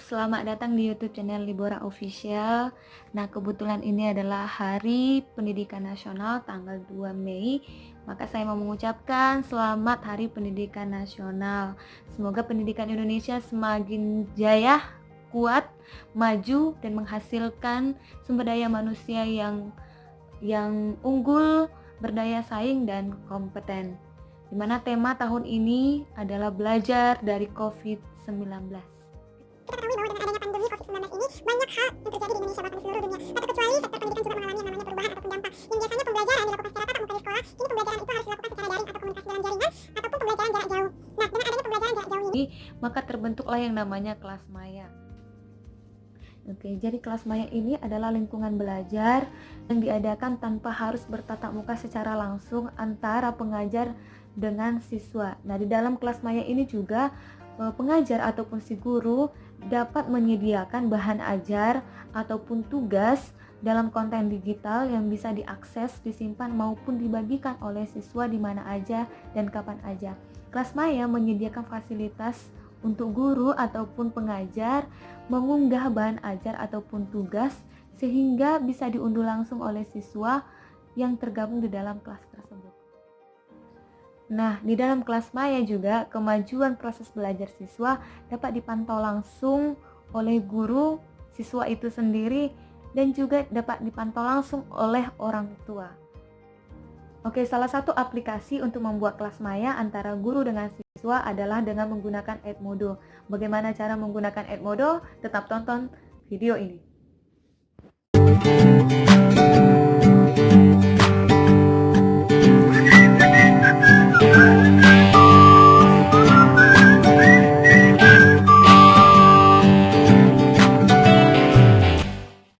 selamat datang di YouTube channel Libora Official. Nah, kebetulan ini adalah Hari Pendidikan Nasional tanggal 2 Mei. Maka saya mau mengucapkan selamat Hari Pendidikan Nasional. Semoga pendidikan Indonesia semakin jaya, kuat, maju dan menghasilkan sumber daya manusia yang unggul, berdaya saing dan kompeten. Di mana tema tahun ini adalah belajar dari COVID-19. Kita ketahui bahwa dengan adanya pandemi COVID-19 ini, banyak hal yang terjadi di Indonesia bahkan di seluruh dunia. Tak terkecuali sektor pendidikan juga mengalami yang namanya perubahan ataupun dampak. Yang biasanya pembelajaran dilakukan secara tatap muka di sekolah, kini pembelajaran itu harus dilakukan secara daring atau komunikasi dalam jaringan, ataupun pembelajaran jarak jauh. Nah, dengan adanya pembelajaran jarak jauh ini, maka terbentuklah yang namanya kelas maya. Oke, jadi kelas maya ini adalah lingkungan belajar yang diadakan tanpa harus bertatap muka secara langsung antara pengajar dengan siswa. Nah, di dalam kelas maya ini juga pengajar ataupun si guru dapat menyediakan bahan ajar ataupun tugas dalam konten digital yang bisa diakses, disimpan maupun dibagikan oleh siswa di mana aja dan kapan aja. Kelas maya menyediakan fasilitas untuk guru ataupun pengajar mengunggah bahan ajar ataupun tugas sehingga bisa diunduh langsung oleh siswa yang tergabung di dalam kelas tersebut. Nah, di dalam kelas maya juga kemajuan proses belajar siswa dapat dipantau langsung oleh guru siswa itu sendiri dan juga dapat dipantau langsung oleh orang tua. Oke, salah satu aplikasi untuk membuat kelas maya antara guru dengan siswa adalah dengan menggunakan Edmodo. Bagaimana cara menggunakan Edmodo? Tetap tonton video ini.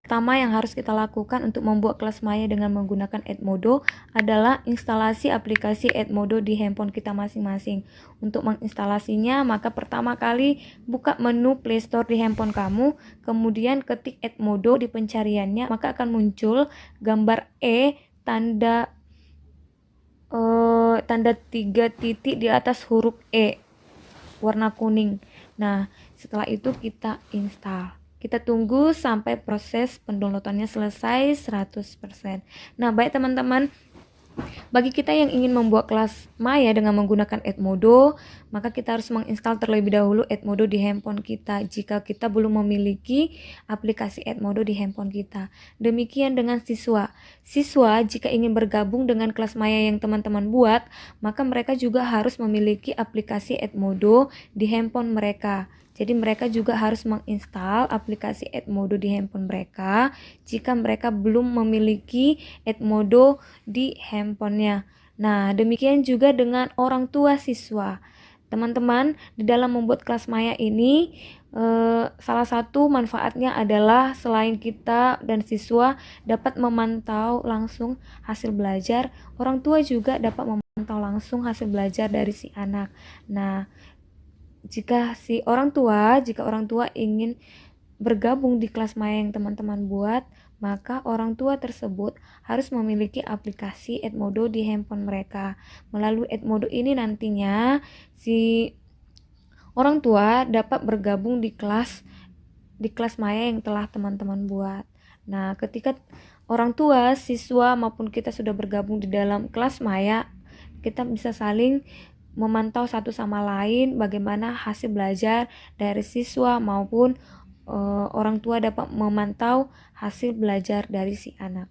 Pertama yang harus kita lakukan untuk membuat kelas maya dengan menggunakan Edmodo adalah instalasi aplikasi Edmodo di handphone kita masing-masing. Untuk menginstalasinya, maka pertama kali buka menu Play Store di handphone kamu, kemudian ketik Edmodo di pencariannya, maka akan muncul gambar tanda 3 titik di atas huruf E warna kuning. Nah, setelah itu kita install. Kita tunggu sampai proses pendownloadannya selesai 100%. Nah, baik teman-teman, bagi kita yang ingin membuat kelas maya dengan menggunakan Edmodo, maka kita harus menginstal terlebih dahulu Edmodo di handphone kita jika kita belum memiliki aplikasi Edmodo di handphone kita. Demikian dengan siswa. Siswa jika ingin bergabung dengan kelas maya yang teman-teman buat, maka mereka juga harus memiliki aplikasi Edmodo di handphone mereka. Jadi mereka juga harus menginstal aplikasi Edmodo di handphone mereka jika mereka belum memiliki Edmodo di handphonenya. Nah, demikian juga dengan orang tua siswa. Teman-teman, di dalam membuat kelas maya ini, salah satu manfaatnya adalah selain kita dan siswa dapat memantau langsung hasil belajar, orang tua juga dapat memantau langsung hasil belajar dari si anak. Nah, jika orang tua ingin bergabung di kelas maya yang teman-teman buat, maka orang tua tersebut harus memiliki aplikasi Edmodo di handphone mereka. Melalui Edmodo ini nantinya si orang tua dapat bergabung di kelas maya yang telah teman-teman buat. Nah, ketika orang tua, siswa maupun kita sudah bergabung di dalam kelas maya, kita bisa saling memantau satu sama lain bagaimana hasil belajar dari siswa maupun orang tua dapat memantau hasil belajar dari si anak.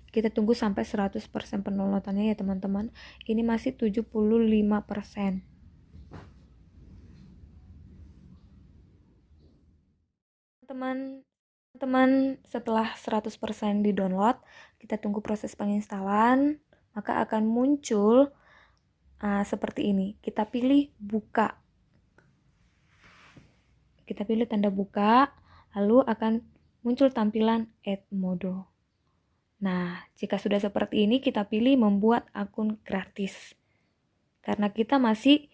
Kita tunggu sampai 100% pendownloadannya ya teman-teman. Ini masih 75%. Teman-teman, setelah 100% di-download, kita tunggu proses penginstalan, maka akan muncul seperti ini. Kita pilih buka. Kita pilih tanda buka, lalu akan muncul tampilan Edmodo. Nah, jika sudah seperti ini, kita pilih membuat akun gratis. Karena kita masih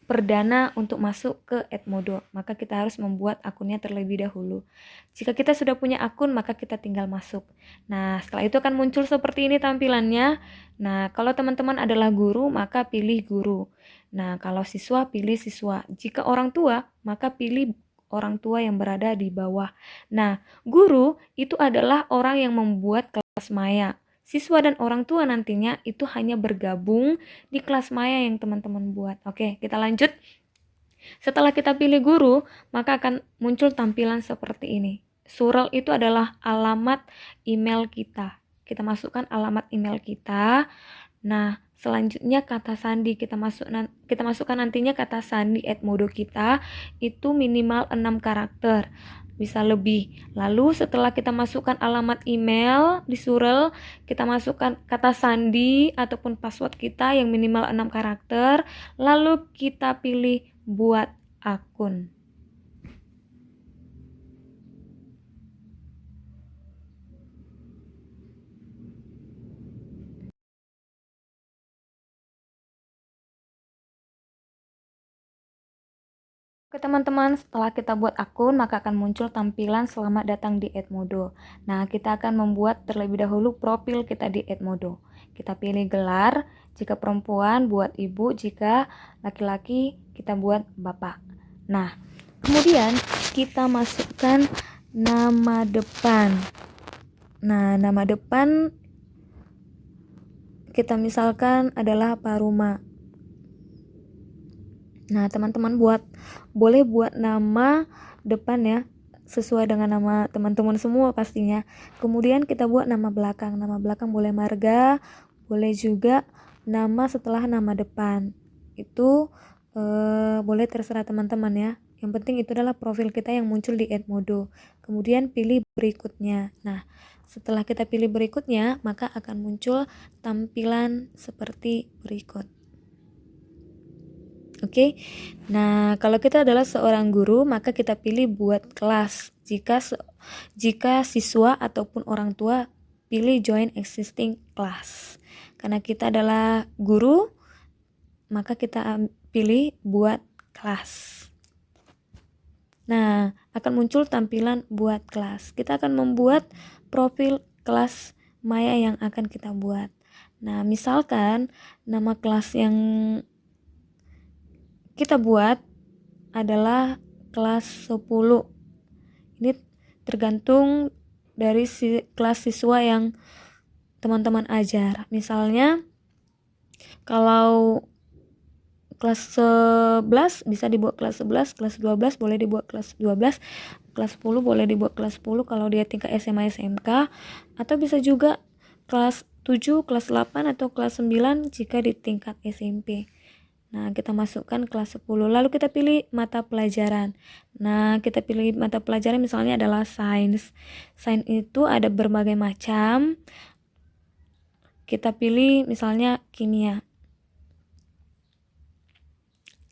perdana untuk masuk ke Edmodo, maka kita harus membuat akunnya terlebih dahulu. Jika kita sudah punya akun, maka kita tinggal masuk. Nah, setelah itu akan muncul seperti ini tampilannya. Nah, kalau teman-teman adalah guru, maka pilih guru. Nah, kalau siswa, pilih siswa. Jika orang tua, maka pilih orang tua yang berada di bawah. Nah, guru itu adalah orang yang membuat kelas maya. Siswa dan orang tua nantinya itu hanya bergabung di kelas maya yang teman-teman buat. Oke, kita lanjut. Setelah kita pilih guru, maka akan muncul tampilan seperti ini. Surel itu adalah alamat email kita. Kita masukkan alamat email kita. Nah, selanjutnya kata sandi kita masukkan nantinya kata sandi Edmodo kita itu minimal 6 karakter. Bisa lebih. Lalu setelah kita masukkan alamat email di Surel, kita masukkan kata sandi ataupun password kita yang minimal 6 karakter, lalu kita pilih buat akun. Oke teman-teman, setelah kita buat akun, maka akan muncul tampilan selamat datang di Edmodo. Nah, kita akan membuat terlebih dahulu profil kita di Edmodo. Kita pilih gelar, jika perempuan buat ibu, jika laki-laki kita buat bapak. Nah, kemudian kita masukkan nama depan. Nah, nama depan kita misalkan adalah Paruma. Nah, teman-teman boleh buat nama depan ya, sesuai dengan nama teman-teman semua pastinya. Kemudian kita buat nama belakang. Nama belakang boleh marga, boleh juga nama setelah nama depan. Itu boleh terserah teman-teman ya. Yang penting itu adalah profil kita yang muncul di Edmodo. Kemudian pilih berikutnya. Nah, setelah kita pilih berikutnya, maka akan muncul tampilan seperti berikut. Oke. Nah, kalau kita adalah seorang guru, maka kita pilih buat kelas. Jika siswa ataupun orang tua, pilih join existing class. Karena kita adalah guru, maka kita pilih buat kelas. Nah, akan muncul tampilan buat kelas. Kita akan membuat profil kelas maya yang akan kita buat. Nah, misalkan nama kelas yang kita buat adalah kelas 10. Ini tergantung dari kelas siswa yang teman-teman ajar. Misalnya kalau kelas 11 bisa dibuat kelas 11, kelas 12 boleh dibuat kelas 12, kelas 10 boleh dibuat kelas 10 kalau dia tingkat SMA SMK, atau bisa juga kelas 7, kelas 8 atau kelas 9 jika di tingkat SMP. Nah, kita masukkan kelas 10. Lalu kita pilih mata pelajaran. Nah, kita pilih mata pelajaran misalnya adalah sains. Sains itu ada berbagai macam. Kita pilih misalnya kimia.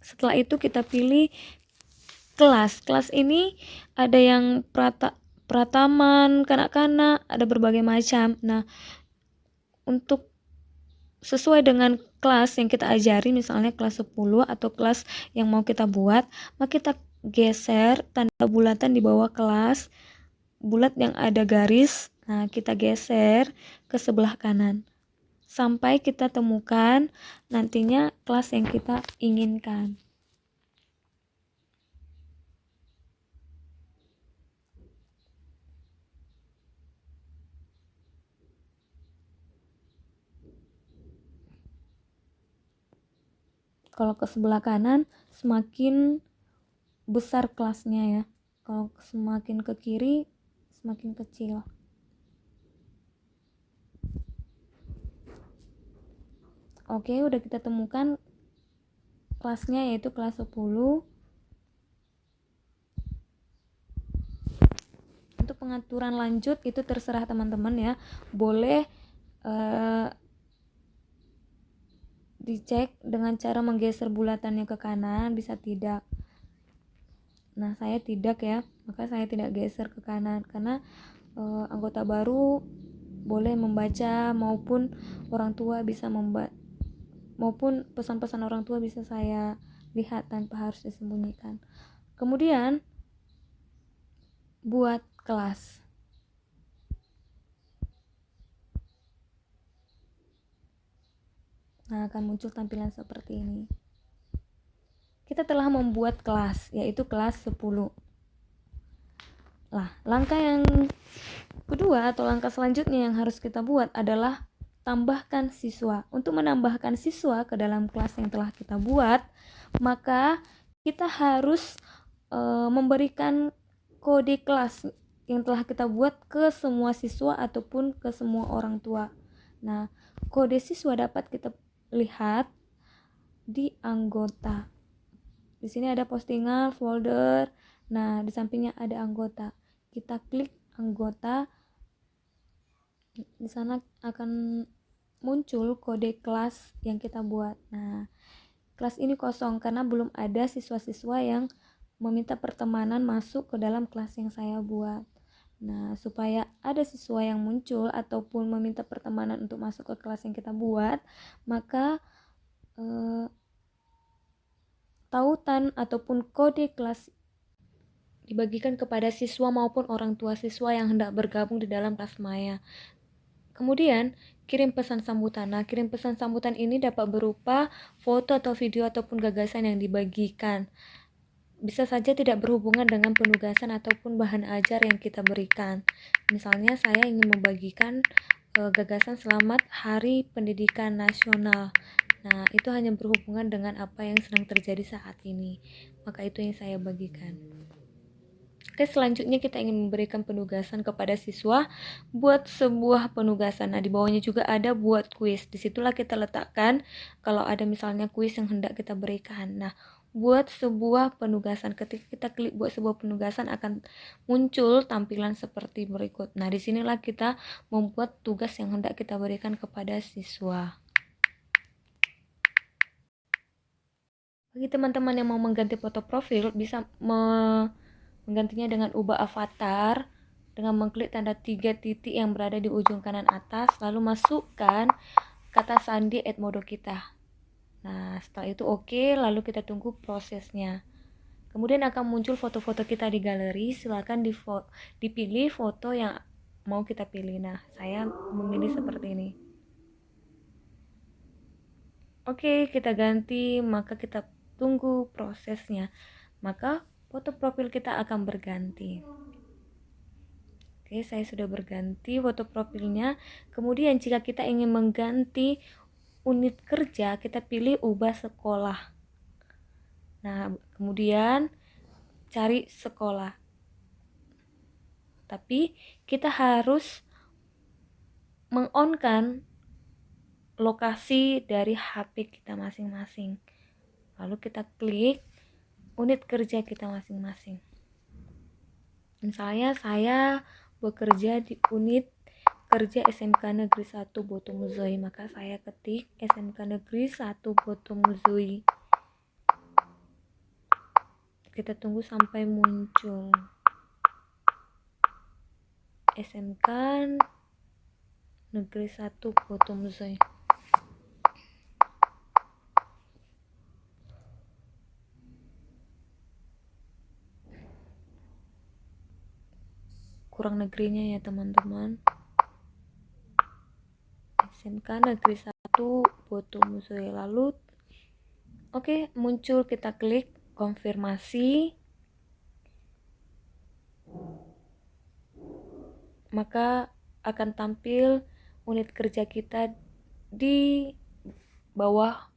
Setelah itu kita pilih kelas. Kelas ini ada yang prataman, kanak-kanak, ada berbagai macam. Nah, untuk sesuai dengan kelas yang kita ajari, misalnya kelas 10 atau kelas yang mau kita buat, maka kita geser tanda bulatan di bawah kelas, bulat yang ada garis. Nah, kita geser ke sebelah kanan sampai kita temukan nantinya kelas yang kita inginkan. Kalau ke sebelah kanan semakin besar kelasnya ya. Kalau semakin ke kiri semakin kecil. Oke, udah kita temukan kelasnya yaitu kelas 10. Untuk pengaturan lanjut itu terserah teman-teman ya. Boleh dicek dengan cara menggeser bulatannya ke kanan, bisa tidak. Nah, saya tidak ya, maka saya tidak geser ke kanan karena anggota baru boleh membaca maupun orang tua bisa maupun pesan-pesan orang tua bisa saya lihat tanpa harus disembunyikan. Kemudian buat kelas. Nah, akan muncul tampilan seperti ini. Kita telah membuat kelas, yaitu kelas 10. Lah, langkah yang kedua atau langkah selanjutnya yang harus kita buat adalah tambahkan siswa. Untuk menambahkan siswa ke dalam kelas yang telah kita buat, maka kita harus memberikan kode kelas yang telah kita buat ke semua siswa ataupun ke semua orang tua. Nah, kode siswa dapat kita lihat di anggota. Di sini ada postingan, folder. Nah, di sampingnya ada anggota. Kita klik anggota. Di sana akan muncul kode kelas yang kita buat. Nah, kelas ini kosong karena belum ada siswa-siswa yang meminta pertemanan masuk ke dalam kelas yang saya buat. Nah, supaya ada siswa yang muncul ataupun meminta pertemanan untuk masuk ke kelas yang kita buat, maka tautan ataupun kode kelas dibagikan kepada siswa maupun orang tua siswa yang hendak bergabung di dalam kelas maya. Kemudian, kirim pesan sambutan. Nah, kirim pesan sambutan ini dapat berupa foto atau video ataupun gagasan yang dibagikan. Bisa saja tidak berhubungan dengan penugasan ataupun bahan ajar yang kita berikan. Misalnya, saya ingin membagikan gagasan selamat Hari Pendidikan Nasional. Nah, itu hanya berhubungan dengan apa yang sedang terjadi saat ini. Maka itu yang saya bagikan. Oke, selanjutnya kita ingin memberikan penugasan kepada siswa buat sebuah penugasan. Nah, di bawahnya juga ada buat kuis. Disitulah kita letakkan kalau ada misalnya kuis yang hendak kita berikan. Nah, buat sebuah penugasan. Ketika kita klik buat sebuah penugasan akan muncul tampilan seperti berikut. Nah, disinilah kita membuat tugas yang hendak kita berikan kepada siswa. Bagi teman-teman yang mau mengganti foto profil, bisa menggantinya dengan ubah avatar dengan mengklik tanda 3 titik yang berada di ujung kanan atas, lalu masukkan kata sandi Edmodo kita. Nah, setelah itu oke, lalu kita tunggu prosesnya. Kemudian akan muncul foto-foto kita di galeri. Silakan dipilih foto yang mau kita pilih. Nah, saya memilih seperti ini. Oke, kita ganti, maka kita tunggu prosesnya. Maka foto profil kita akan berganti. Oke, saya sudah berganti foto profilnya. Kemudian jika kita ingin mengganti unit kerja, kita pilih ubah sekolah. Nah, kemudian cari sekolah. Tapi kita harus meng-on-kan lokasi dari HP kita masing-masing. Lalu kita klik unit kerja kita masing-masing. Misalnya saya bekerja di unit kerja SMK Negeri 1 Botomuzoi, maka saya ketik SMK Negeri 1 Botomuzoi. Kita tunggu sampai muncul SMK Negeri 1 Botomuzoi. Kurang negerinya ya teman-teman. SMK Negeri 1 Botomuzoi. Lalu oke, muncul, kita klik konfirmasi. Maka akan tampil unit kerja kita di bawah.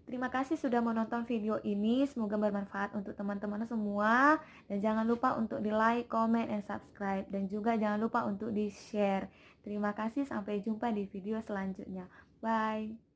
Terima kasih sudah menonton video ini. Semoga bermanfaat untuk teman-teman semua. Dan jangan lupa untuk di like, comment, dan subscribe. Dan juga jangan lupa untuk di share. Terima kasih, sampai jumpa di video selanjutnya. Bye.